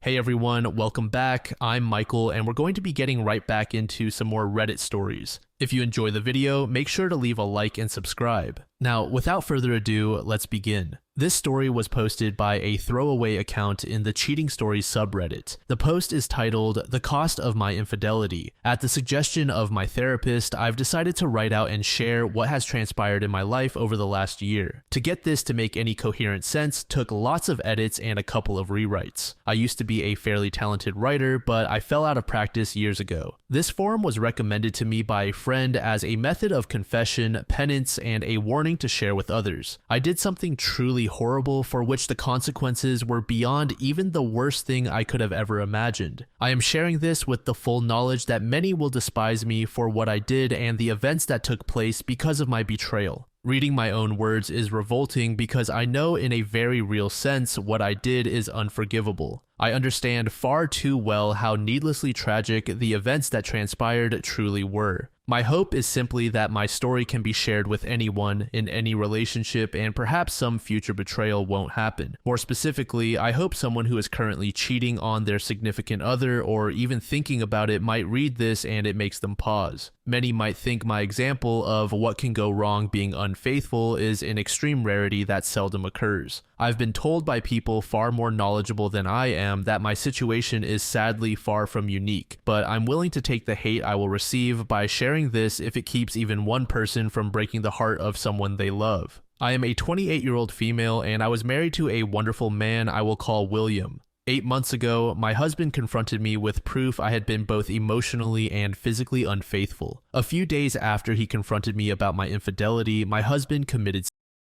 Hey everyone, welcome back. I'm Michael, and we're going to be getting right back into some more Reddit stories. If you enjoy the video, make sure to leave a like and subscribe. Now, without further ado, let's begin. This story was posted by a throwaway account in the Cheating Stories subreddit. The post is titled, "The Cost of My Infidelity." At the suggestion of my therapist, I've decided to write out and share what has transpired in my life over the last year. To get this to make any coherent sense took lots of edits and a couple of rewrites. I used to be a fairly talented writer, but I fell out of practice years ago. This form was recommended to me by a friend as a method of confession, penance, and a warning to share with others. I did something truly horrible for which the consequences were beyond even the worst thing I could have ever imagined. I am sharing this with the full knowledge that many will despise me for what I did and the events that took place because of my betrayal. Reading my own words is revolting because I know in a very real sense what I did is unforgivable. I understand far too well how needlessly tragic the events that transpired truly were. My hope is simply that my story can be shared with anyone in any relationship and perhaps some future betrayal won't happen. More specifically, I hope someone who is currently cheating on their significant other or even thinking about it might read this and it makes them pause. Many might think my example of what can go wrong being unfaithful is an extreme rarity that seldom occurs. I've been told by people far more knowledgeable than I am that my situation is sadly far from unique, but I'm willing to take the hate I will receive by sharing this if it keeps even one person from breaking the heart of someone they love. I am a 28-year-old female and I was married to a wonderful man I will call William. 8 months ago, my husband confronted me with proof I had been both emotionally and physically unfaithful. A few days after he confronted me about my infidelity, my husband committed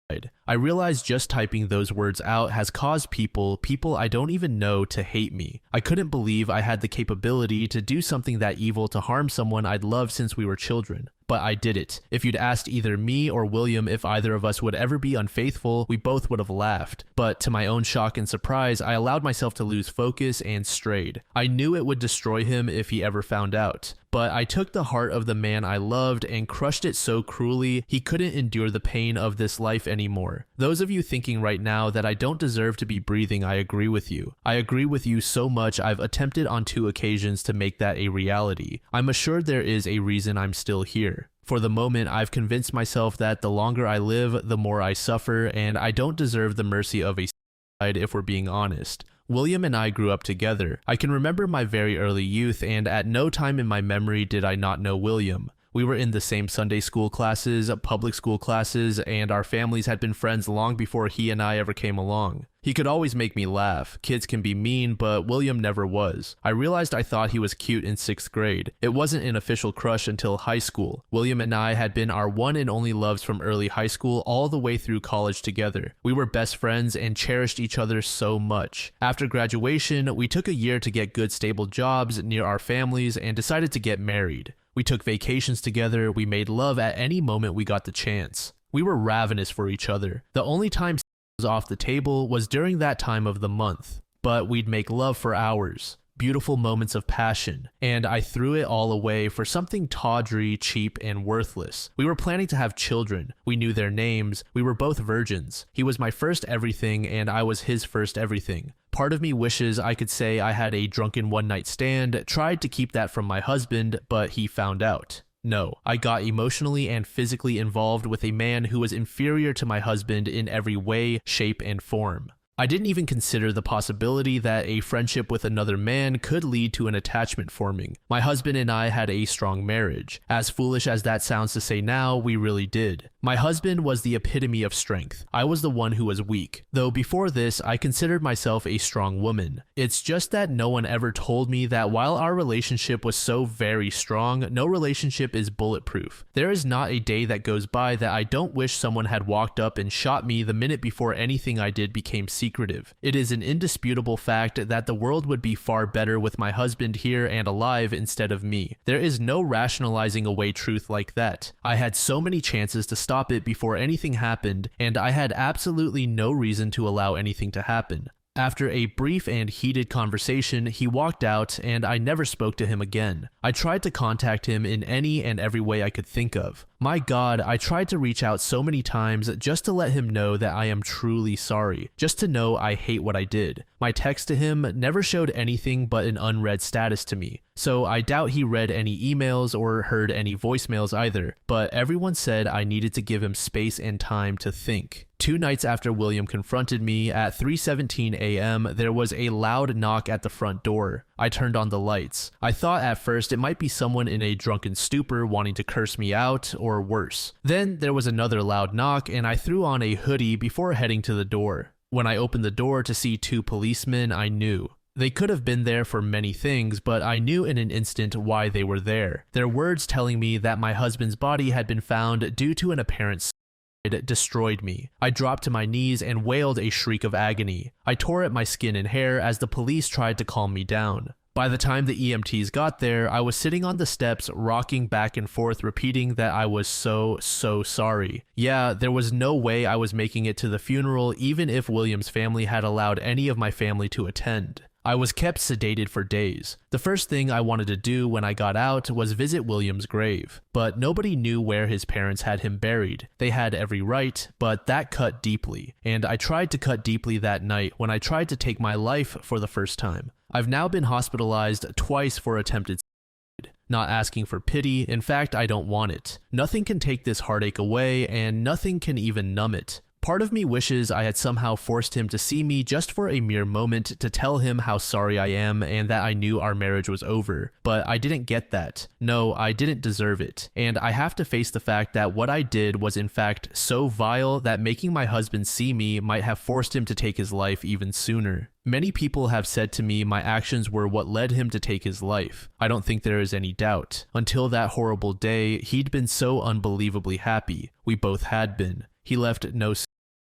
suicide. I realized just typing those words out has caused people I don't even know, to hate me. I couldn't believe I had the capability to do something that evil to harm someone I'd loved since we were children. But I did it. If you'd asked either me or William if either of us would ever be unfaithful, we both would have laughed. But to my own shock and surprise, I allowed myself to lose focus and strayed. I knew it would destroy him if he ever found out. But I took the heart of the man I loved and crushed it so cruelly he couldn't endure the pain of this life anymore. Those of you thinking right now that I don't deserve to be breathing, I agree with you. I agree with you so much I've attempted on 2 occasions to make that a reality. I'm assured there is a reason I'm still here. For the moment, I've convinced myself that the longer I live, the more I suffer, and I don't deserve the mercy of a suicide if we're being honest. William and I grew up together. I can remember my very early youth, and at no time in my memory did I not know William. We were in the same Sunday school classes, public school classes, and our families had been friends long before he and I ever came along. He could always make me laugh. Kids can be mean, but William never was. I realized I thought he was cute in 6th grade. It wasn't an official crush until high school. William and I had been our one and only loves from early high school all the way through college together. We were best friends and cherished each other so much. After graduation, we took a year to get good stable jobs near our families and decided to get married. We took vacations together, we made love at any moment we got the chance. We were ravenous for each other. The only time was off the table was during that time of the month, but we'd make love for hours. Beautiful moments of passion, and I threw it all away for something tawdry, cheap, and worthless. We were planning to have children. We knew their names. We were both virgins. He was my first everything, and I was his first everything. Part of me wishes I could say I had a drunken one-night stand, tried to keep that from my husband, but he found out. No, I got emotionally and physically involved with a man who was inferior to my husband in every way, shape, and form. I didn't even consider the possibility that a friendship with another man could lead to an attachment forming. My husband and I had a strong marriage. As foolish as that sounds to say now, we really did. My husband was the epitome of strength. I was the one who was weak. Though before this, I considered myself a strong woman. It's just that no one ever told me that while our relationship was so very strong, no relationship is bulletproof. There is not a day that goes by that I don't wish someone had walked up and shot me the minute before anything I did became secretive. It is an indisputable fact that the world would be far better with my husband here and alive instead of me. There is no rationalizing away truth like that. I had so many chances to stop it before anything happened, and I had absolutely no reason to allow anything to happen. After a brief and heated conversation, he walked out and I never spoke to him again. I tried to contact him in any and every way I could think of. My God, I tried to reach out so many times just to let him know that I am truly sorry, just to know I hate what I did. My text to him never showed anything but an unread status to me, so I doubt he read any emails or heard any voicemails either, but everyone said I needed to give him space and time to think. 2 nights after William confronted me, at 3:17 a.m., there was a loud knock at the front door. I turned on the lights. I thought at first it might be someone in a drunken stupor wanting to curse me out, or worse. Then there was another loud knock, and I threw on a hoodie before heading to the door. When I opened the door to see 2 policemen, I knew. They could have been there for many things, but I knew in an instant why they were there. Their words telling me that my husband's body had been found due to an apparent destroyed me. I dropped to my knees and wailed a shriek of agony. I tore at my skin and hair as the police tried to calm me down. By the time the EMTs got there, I was sitting on the steps, rocking back and forth, repeating that I was so sorry. Yeah, there was no way I was making it to the funeral, even if William's family had allowed any of my family to attend. I was kept sedated for days. The first thing I wanted to do when I got out was visit William's grave, but nobody knew where his parents had him buried. They had every right, but that cut deeply, and I tried to cut deeply that night when I tried to take my life for the first time. I've now been hospitalized twice for attempted suicide. Not asking for pity, in fact I don't want it. Nothing can take this heartache away, and nothing can even numb it. Part of me wishes I had somehow forced him to see me just for a mere moment to tell him how sorry I am and that I knew our marriage was over, but I didn't get that. No, I didn't deserve it, and I have to face the fact that what I did was in fact so vile that making my husband see me might have forced him to take his life even sooner. Many people have said to me my actions were what led him to take his life. I don't think there is any doubt. Until that horrible day, he'd been so unbelievably happy. We both had been. He left no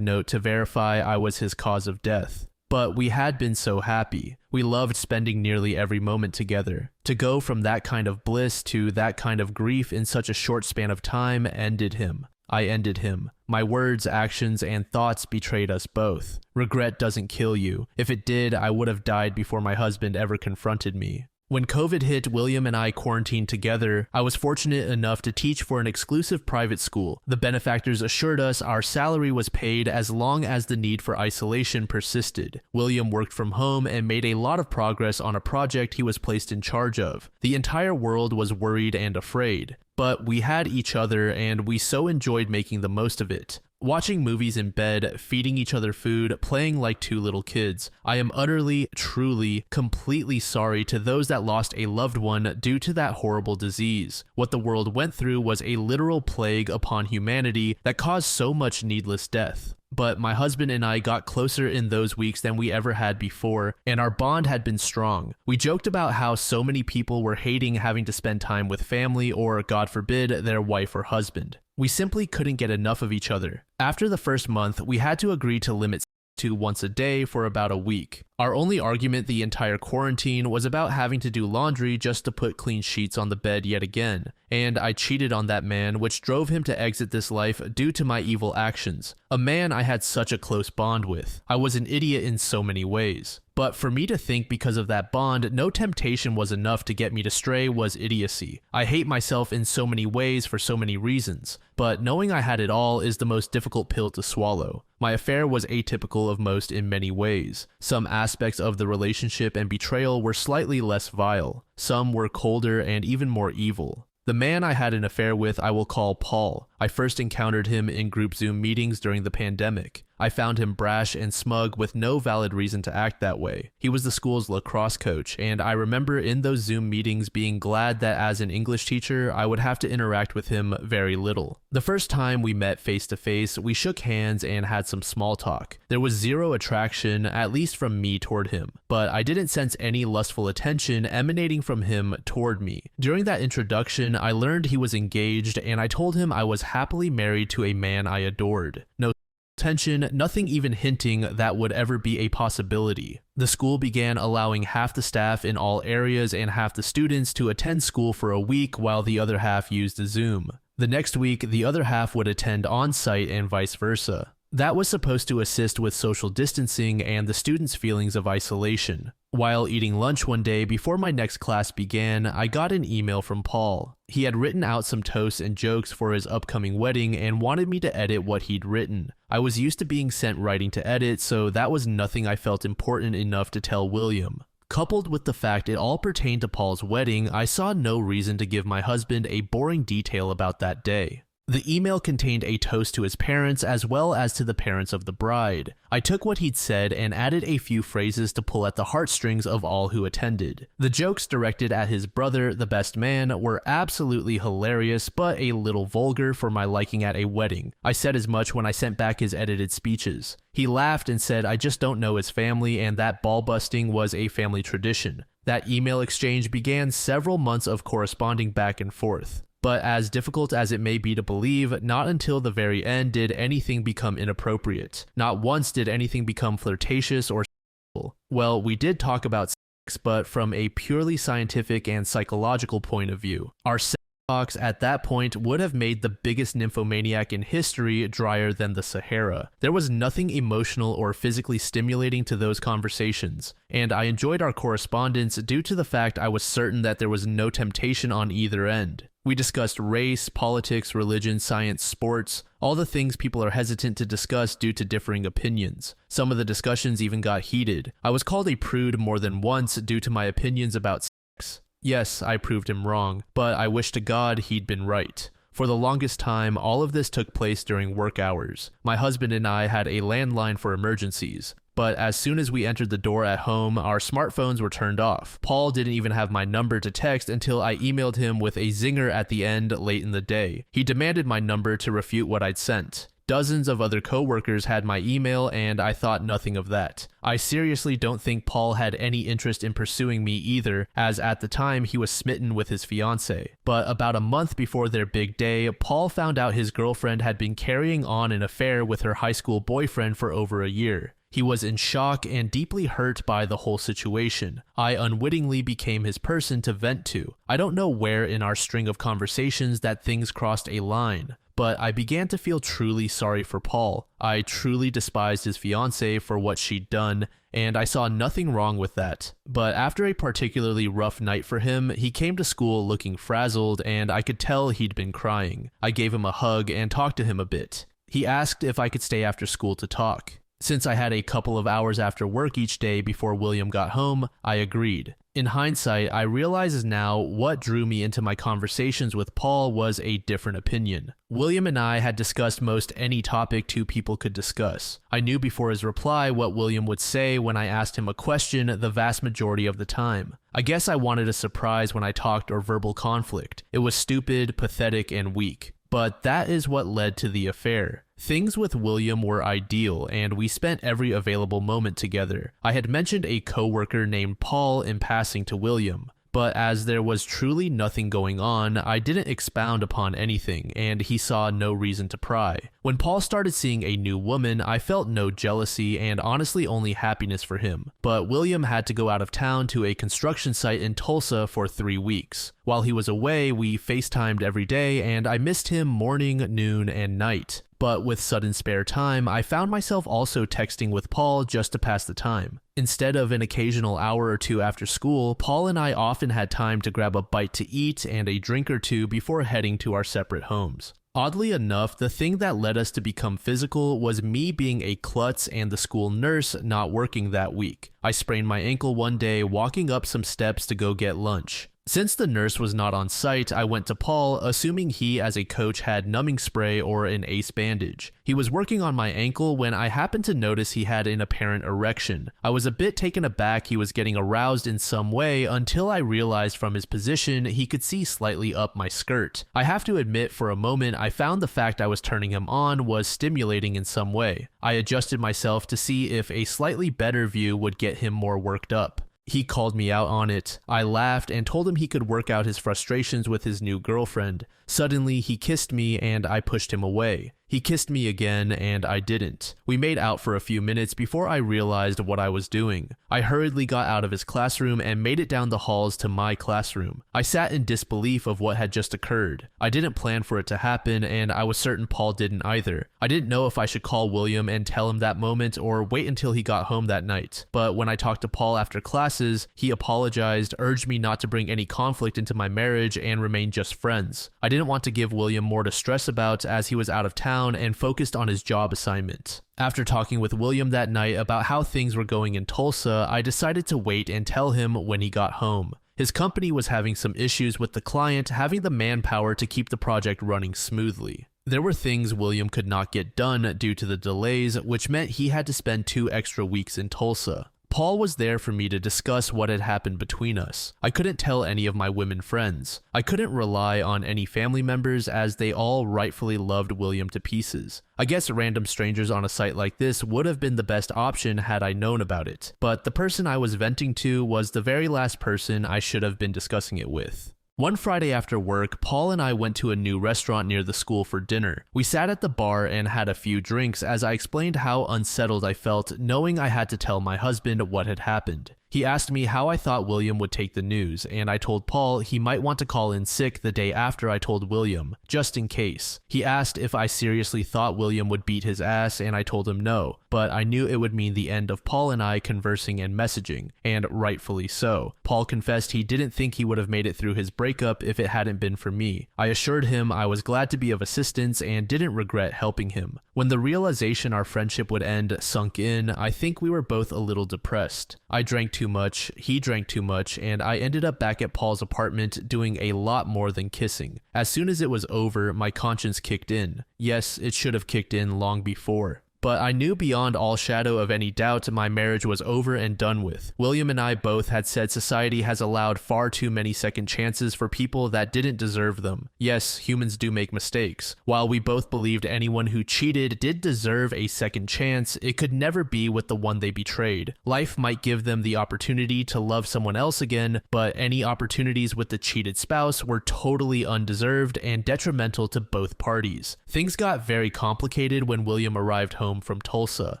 note to verify I was his cause of death. But we had been so happy. We loved spending nearly every moment together. To go from that kind of bliss to that kind of grief in such a short span of time ended him. I ended him. My words, actions, and thoughts betrayed us both. Regret doesn't kill you. If it did, I would have died before my husband ever confronted me. When COVID hit, William and I quarantined together. I was fortunate enough to teach for an exclusive private school. The benefactors assured us our salary was paid as long as the need for isolation persisted. William worked from home and made a lot of progress on a project he was placed in charge of. The entire world was worried and afraid. But we had each other, and we so enjoyed making the most of it. Watching movies in bed, feeding each other food, playing like 2 little kids. I am utterly, truly, completely sorry to those that lost a loved one due to that horrible disease. What the world went through was a literal plague upon humanity that caused so much needless death. But my husband and I got closer in those weeks than we ever had before, and our bond had been strong. We joked about how so many people were hating having to spend time with family or, God forbid, their wife or husband. We simply couldn't get enough of each other. After the first month, we had to agree to limit to once a day for about a week. Our only argument the entire quarantine was about having to do laundry just to put clean sheets on the bed yet again, and I cheated on that man, which drove him to exit this life due to my evil actions. A man I had such a close bond with. I was an idiot in so many ways. But for me to think because of that bond, no temptation was enough to get me to stray was idiocy. I hate myself in so many ways for so many reasons, but knowing I had it all is the most difficult pill to swallow. My affair was atypical of most in many ways. Some aspects of the relationship and betrayal were slightly less vile. Some were colder and even more evil. The man I had an affair with I will call Paul. I first encountered him in group Zoom meetings during the pandemic. I found him brash and smug with no valid reason to act that way. He was the school's lacrosse coach, and I remember in those Zoom meetings being glad that as an English teacher, I would have to interact with him very little. The first time we met face to face, we shook hands and had some small talk. There was zero attraction, at least from me toward him, but I didn't sense any lustful attention emanating from him toward me. During that introduction, I learned he was engaged, and I told him I was happily married to a man I adored. No tension, nothing even hinting that would ever be a possibility. The school began allowing half the staff in all areas and half the students to attend school for a week while the other half used Zoom. The next week, the other half would attend on-site and vice versa. That was supposed to assist with social distancing and the students' feelings of isolation. While eating lunch one day before my next class began, I got an email from Paul. He had written out some toasts and jokes for his upcoming wedding and wanted me to edit what he'd written. I was used to being sent writing to edit, so that was nothing I felt important enough to tell William. Coupled with the fact it all pertained to Paul's wedding, I saw no reason to give my husband a boring detail about that day. The email contained a toast to his parents as well as to the parents of the bride. I took what he'd said and added a few phrases to pull at the heartstrings of all who attended. The jokes directed at his brother, the best man, were absolutely hilarious but a little vulgar for my liking at a wedding. I said as much when I sent back his edited speeches. He laughed and said I just don't know his family and that ball busting was a family tradition. That email exchange began several months of corresponding back and forth. But as difficult as it may be to believe, not until the very end did anything become inappropriate. Not once did anything become flirtatious or sexual. Well, we did talk about sex, but from a purely scientific and psychological point of view. Our sex talks at that point would have made the biggest nymphomaniac in history drier than the Sahara. There was nothing emotional or physically stimulating to those conversations, and I enjoyed our correspondence due to the fact I was certain that there was no temptation on either end. We discussed race, politics, religion, science, sports, all the things people are hesitant to discuss due to differing opinions. Some of the discussions even got heated. I was called a prude more than once due to my opinions about sex. Yes, I proved him wrong, but I wish to God he'd been right. For the longest time, all of this took place during work hours. My husband and I had a landline for emergencies. But as soon as we entered the door at home, our smartphones were turned off. Paul didn't even have my number to text until I emailed him with a zinger at the end late in the day. He demanded my number to refute what I'd sent. Dozens of other coworkers had my email and I thought nothing of that. I seriously don't think Paul had any interest in pursuing me either, as at the time he was smitten with his fiancée. But about a month before their big day, Paul found out his girlfriend had been carrying on an affair with her high school boyfriend for over a year. He was in shock and deeply hurt by the whole situation. I unwittingly became his person to vent to. I don't know where in our string of conversations that things crossed a line, but I began to feel truly sorry for Paul. I truly despised his fiancée for what she'd done, and I saw nothing wrong with that. But after a particularly rough night for him, he came to school looking frazzled, and I could tell he'd been crying. I gave him a hug and talked to him a bit. He asked if I could stay after school to talk. Since I had a couple of hours after work each day before William got home, I agreed. In hindsight, I realize now what drew me into my conversations with Paul was a different opinion. William and I had discussed most any topic two people could discuss. I knew before his reply what William would say when I asked him a question the vast majority of the time. I guess I wanted a surprise when I talked or verbal conflict. It was stupid, pathetic, and weak. But that is what led to the affair. Things with William were ideal, and we spent every available moment together. I had mentioned a coworker named Paul in passing to William, but as there was truly nothing going on, I didn't expound upon anything, and he saw no reason to pry. When Paul started seeing a new woman, I felt no jealousy and honestly only happiness for him. But William had to go out of town to a construction site in Tulsa for 3 weeks. While he was away, we FaceTimed every day, and I missed him morning, noon, and night. But with sudden spare time, I found myself also texting with Paul just to pass the time. Instead of an occasional hour or two after school, Paul and I often had time to grab a bite to eat and a drink or two before heading to our separate homes. Oddly enough, the thing that led us to become physical was me being a klutz and the school nurse not working that week. I sprained my ankle one day walking up some steps to go get lunch. Since the nurse was not on site, I went to Paul, assuming he as a coach had numbing spray or an ace bandage. He was working on my ankle when I happened to notice he had an apparent erection. I was a bit taken aback he was getting aroused in some way until I realized from his position he could see slightly up my skirt. I have to admit for a moment I found the fact I was turning him on was stimulating in some way. I adjusted myself to see if a slightly better view would get him more worked up. He called me out on it. I laughed and told him he could work out his frustrations with his new girlfriend. Suddenly, he kissed me and I pushed him away. He kissed me again and I didn't. We made out for a few minutes before I realized what I was doing. I hurriedly got out of his classroom and made it down the halls to my classroom. I sat in disbelief of what had just occurred. I didn't plan for it to happen and I was certain Paul didn't either. I didn't know if I should call William and tell him that moment or wait until he got home that night. But when I talked to Paul after class classes, he apologized, urged me not to bring any conflict into my marriage, and remain just friends. I didn't want to give William more to stress about as he was out of town and focused on his job assignment. After talking with William that night about how things were going in Tulsa, I decided to wait and tell him when he got home. His company was having some issues with the client having the manpower to keep the project running smoothly. There were things William could not get done due to the delays, which meant he had to spend 2 extra weeks in Tulsa. Paul was there for me to discuss what had happened between us. I couldn't tell any of my women friends. I couldn't rely on any family members as they all rightfully loved William to pieces. I guess random strangers on a site like this would have been the best option had I known about it, but the person I was venting to was the very last person I should have been discussing it with. One Friday after work, Paul and I went to a new restaurant near the school for dinner. We sat at the bar and had a few drinks as I explained how unsettled I felt knowing I had to tell my husband what had happened. He asked me how I thought William would take the news, and I told Paul he might want to call in sick the day after I told William, just in case. He asked if I seriously thought William would beat his ass, and I told him no, but I knew it would mean the end of Paul and I conversing and messaging, and rightfully so. Paul confessed he didn't think he would have made it through his breakup if it hadn't been for me. I assured him I was glad to be of assistance and didn't regret helping him. When the realization our friendship would end sunk in, I think we were both a little depressed. I drank too much, he drank too much, and I ended up back at Paul's apartment doing a lot more than kissing. As soon as it was over, my conscience kicked in. Yes, it should have kicked in long before. But I knew beyond all shadow of any doubt my marriage was over and done with. William and I both had said society has allowed far too many second chances for people that didn't deserve them. Yes, humans do make mistakes. While we both believed anyone who cheated did deserve a second chance, it could never be with the one they betrayed. Life might give them the opportunity to love someone else again, but any opportunities with the cheated spouse were totally undeserved and detrimental to both parties. Things got very complicated when William arrived home from Tulsa.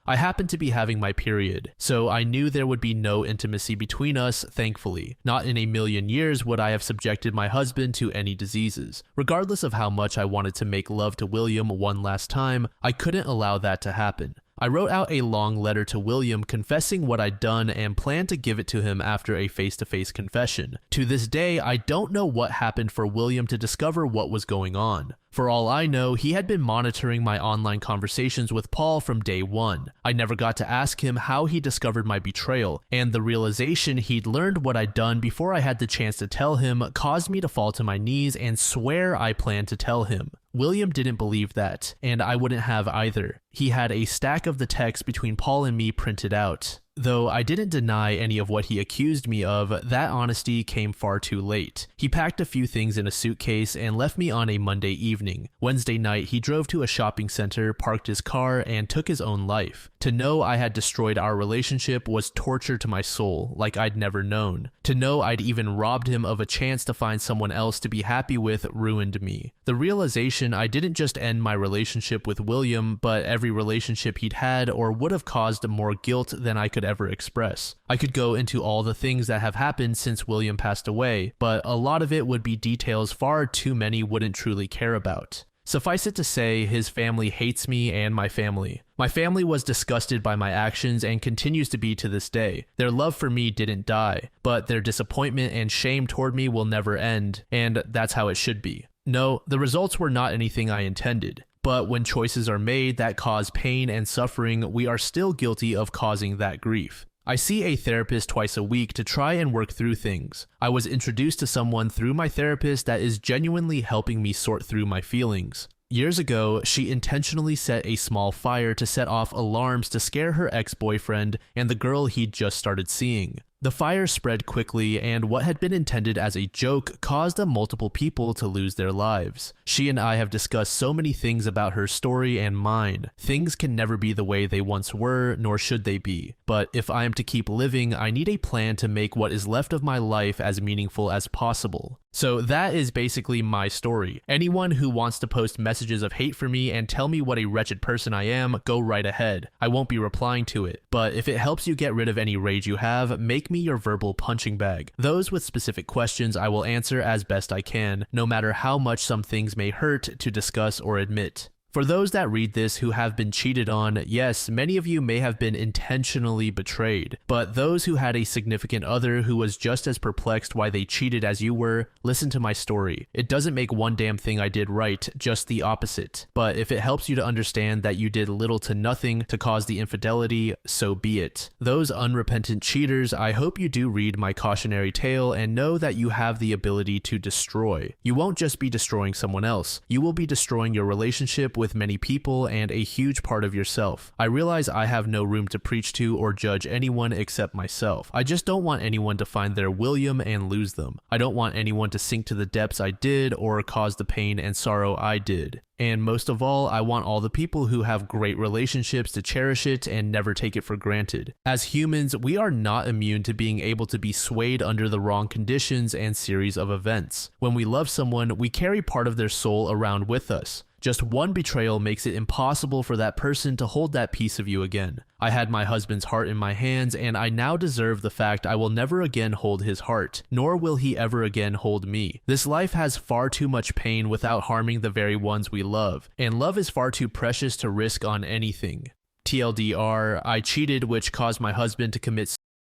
I happened to be having my period, so I knew there would be no intimacy between us, thankfully. Not in a million years would I have subjected my husband to any diseases. Regardless of how much I wanted to make love to William one last time, I couldn't allow that to happen. I wrote out a long letter to William confessing what I'd done and planned to give it to him after a face-to-face confession. To this day, I don't know what happened for William to discover what was going on. For all I know, he had been monitoring my online conversations with Paul from day one. I never got to ask him how he discovered my betrayal, and the realization he'd learned what I'd done before I had the chance to tell him caused me to fall to my knees and swear I planned to tell him. William didn't believe that, and I wouldn't have either. He had a stack of the text between Paul and me printed out. Though I didn't deny any of what he accused me of, that honesty came far too late. He packed a few things in a suitcase and left me on a Monday evening. Wednesday night, he drove to a shopping center, parked his car, and took his own life. To know I had destroyed our relationship was torture to my soul, like I'd never known. To know I'd even robbed him of a chance to find someone else to be happy with ruined me. The realization I didn't just end my relationship with William, but every relationship he'd had or would have caused more guilt than I could ever express. I could go into all the things that have happened since William passed away, but a lot of it would be details far too many wouldn't truly care about. Suffice it to say, his family hates me and my family. My family was disgusted by my actions and continues to be to this day. Their love for me didn't die, but their disappointment and shame toward me will never end, and that's how it should be. No, the results were not anything I intended. But when choices are made that cause pain and suffering, we are still guilty of causing that grief. I see a therapist twice a week to try and work through things. I was introduced to someone through my therapist that is genuinely helping me sort through my feelings. Years ago, she intentionally set a small fire to set off alarms to scare her ex-boyfriend and the girl he'd just started seeing. The fire spread quickly, and what had been intended as a joke caused multiple people to lose their lives. She and I have discussed so many things about her story and mine. Things can never be the way they once were, nor should they be. But if I am to keep living, I need a plan to make what is left of my life as meaningful as possible. So that is basically my story. Anyone who wants to post messages of hate for me and tell me what a wretched person I am, go right ahead. I won't be replying to it. But if it helps you get rid of any rage you have, make me your verbal punching bag. Those with specific questions I will answer as best I can, no matter how much some things may hurt to discuss or admit. For those that read this who have been cheated on, yes, many of you may have been intentionally betrayed, but those who had a significant other who was just as perplexed why they cheated as you were, listen to my story. It doesn't make one damn thing I did right, just the opposite. But if it helps you to understand that you did little to nothing to cause the infidelity, so be it. Those unrepentant cheaters, I hope you do read my cautionary tale and know that you have the ability to destroy. You won't just be destroying someone else, you will be destroying your relationship with many people and a huge part of yourself. I realize I have no room to preach to or judge anyone except myself. I just don't want anyone to find their William and lose them. I don't want anyone to sink to the depths I did or cause the pain and sorrow I did. And most of all, I want all the people who have great relationships to cherish it and never take it for granted. As humans, we are not immune to being able to be swayed under the wrong conditions and series of events. When we love someone, we carry part of their soul around with us. Just one betrayal makes it impossible for that person to hold that piece of you again. I had my husband's heart in my hands, and I now deserve the fact I will never again hold his heart, nor will he ever again hold me. This life has far too much pain without harming the very ones we love, and love is far too precious to risk on anything. TLDR, I cheated, which caused my husband to commit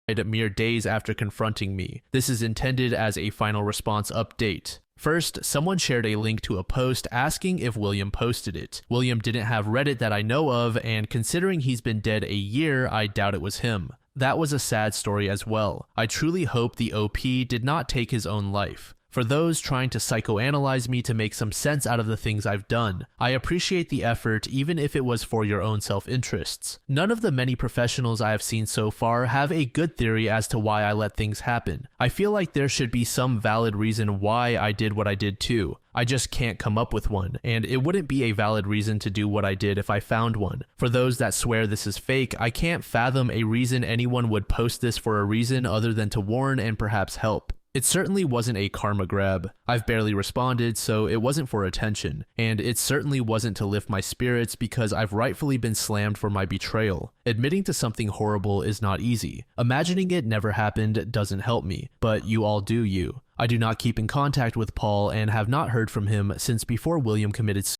suicide mere days after confronting me. This is intended as a final response update. First, someone shared a link to a post asking if William posted it. William didn't have Reddit that I know of, and considering he's been dead a year, I doubt it was him. That was a sad story as well. I truly hope the OP did not take his own life. For those trying to psychoanalyze me to make some sense out of the things I've done, I appreciate the effort even if it was for your own self-interests. None of the many professionals I have seen so far have a good theory as to why I let things happen. I feel like there should be some valid reason why I did what I did too. I just can't come up with one, and it wouldn't be a valid reason to do what I did if I found one. For those that swear this is fake, I can't fathom a reason anyone would post this for a reason other than to warn and perhaps help. It certainly wasn't a karma grab. I've barely responded, so it wasn't for attention, and it certainly wasn't to lift my spirits because I've rightfully been slammed for my betrayal. Admitting to something horrible is not easy. Imagining it never happened doesn't help me, but you all do you. I do not keep in contact with Paul and have not heard from him since before William committed suicide.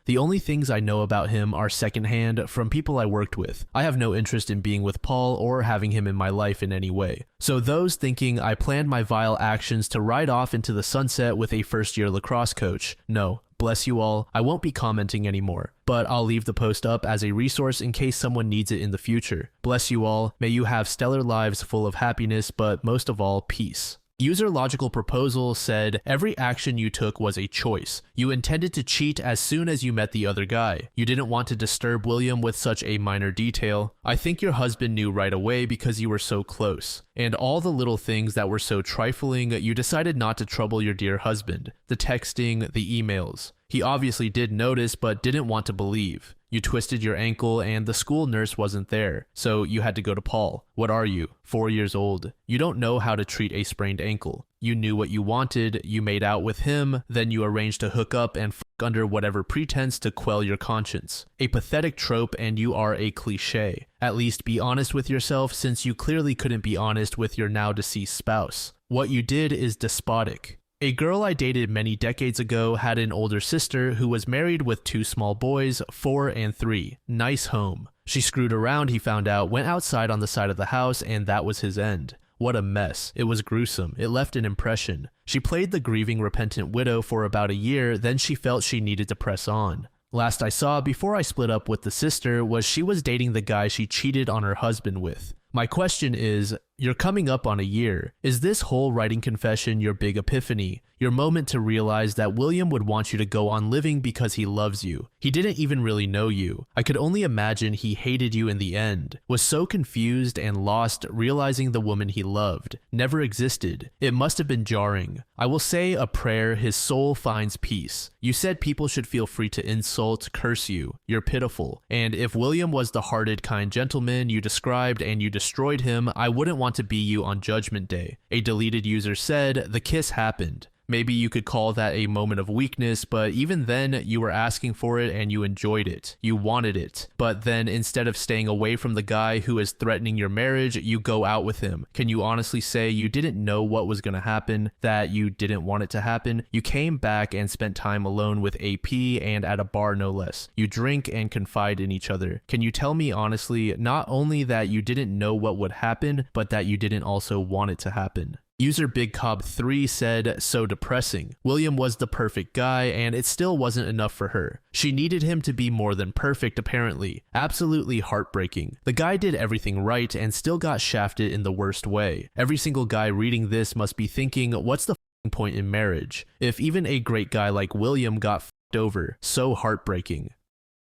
The only things I know about him are secondhand from people I worked with. I have no interest in being with Paul or having him in my life in any way. So those thinking I planned my vile actions to ride off into the sunset with a first-year lacrosse coach, no. Bless you all, I won't be commenting anymore, but I'll leave the post up as a resource in case someone needs it in the future. Bless you all, may you have stellar lives full of happiness, but most of all, peace. User Logical Proposal said, every action you took was a choice. You intended to cheat as soon as you met the other guy. You didn't want to disturb William with such a minor detail. I think your husband knew right away because you were so close. And all the little things that were so trifling, you decided not to trouble your dear husband. The texting, the emails. He obviously did notice but didn't want to believe. You twisted your ankle and the school nurse wasn't there, so you had to go to Paul. What are you? 4 years old. You don't know how to treat a sprained ankle. You knew what you wanted, you made out with him, then you arranged to hook up and under whatever pretense to quell your conscience. A pathetic trope, and you are a cliche. At least be honest with yourself, since you clearly couldn't be honest with your now deceased spouse. What you did is despotic. A girl I dated many decades ago had an older sister who was married with 2 small boys, 4 and 3. Nice home. She screwed around, he found out, went outside on the side of the house, and that was his end. What a mess. It was gruesome. It left an impression. She played the grieving, repentant widow for about a year, then she felt she needed to press on. Last I saw before I split up with the sister was she was dating the guy she cheated on her husband with. My question is, you're coming up on a year. Is this whole writing confession your big epiphany? Your moment to realize that William would want you to go on living because he loves you. He didn't even really know you. I could only imagine he hated you in the end. Was so confused and lost realizing the woman he loved never existed. It must have been jarring. I will say a prayer his soul finds peace. You said people should feel free to insult, curse you. You're pitiful. And if William was the hearted, kind gentleman you described and you destroyed him, I wouldn't want to be you on Judgment Day. A deleted user said, the kiss happened. Maybe you could call that a moment of weakness, but even then, you were asking for it and you enjoyed it. You wanted it. But then instead of staying away from the guy who is threatening your marriage, you go out with him. Can you honestly say you didn't know what was going to happen, that you didn't want it to happen? You came back and spent time alone with AP and at a bar no less. You drink and confide in each other. Can you tell me honestly, not only that you didn't know what would happen, but that you didn't also want it to happen? User BigCob3 said, so depressing. William was the perfect guy, and it still wasn't enough for her. She needed him to be more than perfect, apparently. Absolutely heartbreaking. The guy did everything right and still got shafted in the worst way. Every single guy reading this must be thinking, what's the point in marriage? If even a great guy like William got over. So heartbreaking.